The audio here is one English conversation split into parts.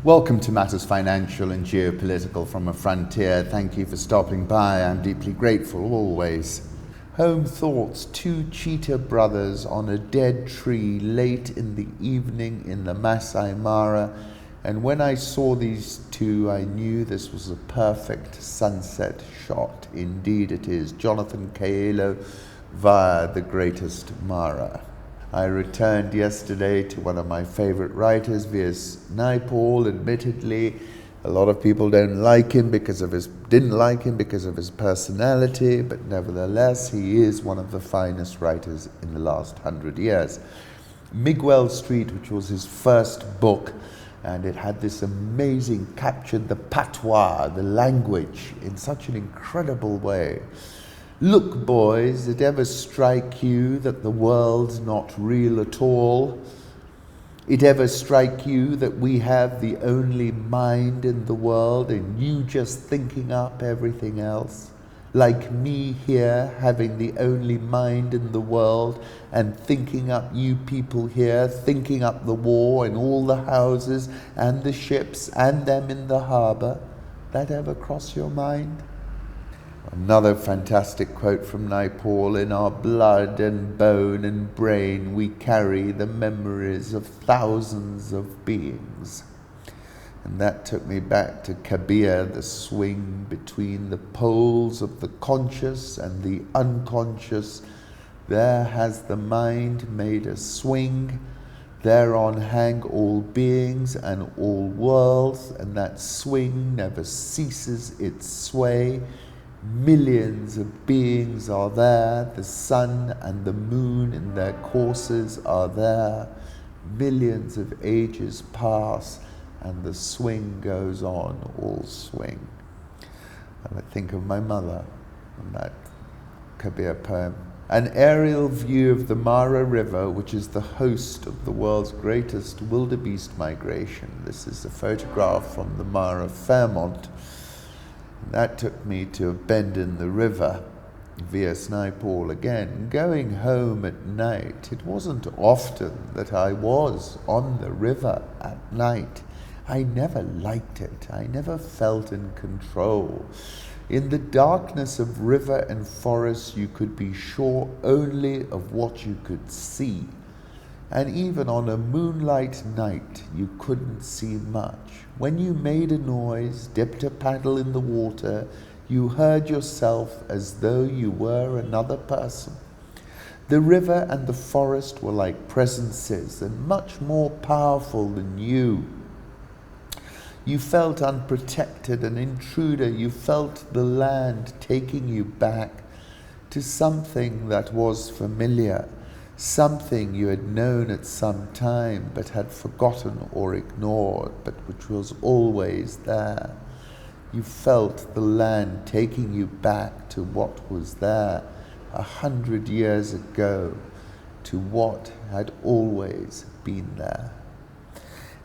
Welcome to Matters Financial and Geopolitical from a Frontier. Thank you for stopping by. I'm deeply grateful, always. Home thoughts, two cheetah brothers on a dead tree late in the evening in the Masai Mara. And when I saw these two, I knew this was a perfect sunset shot. Indeed it is. Jonathan Kaelo via The Greatest Mara. I returned yesterday to one of my favorite writers, V.S. Naipaul. Admittedly, a lot of people didn't like him because of his personality, but nevertheless, he is one of the finest writers in the last 100 years. Miguel Street, which was his first book, and it had this amazing, captured the patois, the language, in such an incredible way. Look, boys, it ever strike you that the world's not real at all? It ever strike you that we have the only mind in the world and you just thinking up everything else? Like me here, having the only mind in the world and thinking up you people here, thinking up the war and all the houses and the ships and them in the harbour. That ever cross your mind? Another fantastic quote from Naipaul: in our blood and bone and brain we carry the memories of thousands of beings. And that took me back to Kabir, the swing between the poles of the conscious and the unconscious. There has the mind made a swing, thereon hang all beings and all worlds, and that swing never ceases its sway. Millions of beings are there, the sun and the moon in their courses are there. Millions of ages pass and the swing goes on, all swing. And I think of my mother in that Kabir poem. An aerial view of the Mara River, which is the host of the world's greatest wildebeest migration. This is a photograph from the Mara Fairmont. That took me to a bend in the river, V.S. Naipaul again. Going home at night, it wasn't often that I was on the river at night. I never liked it. I never felt in control. In the darkness of river and forest, you could be sure only of what you could see. And even on a moonlight night, you couldn't see much. When you made a noise, dipped a paddle in the water, you heard yourself as though you were another person. The river and the forest were like presences and much more powerful than you. You felt unprotected, an intruder. You felt the land taking you back to something that was familiar. Something you had known at some time but had forgotten or ignored, but which was always there. You felt the land taking you back to what was there 100 years ago, to what had always been there.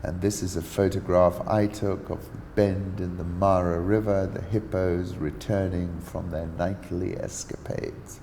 And this is a photograph I took of the bend in the Mara River, the hippos returning from their nightly escapades.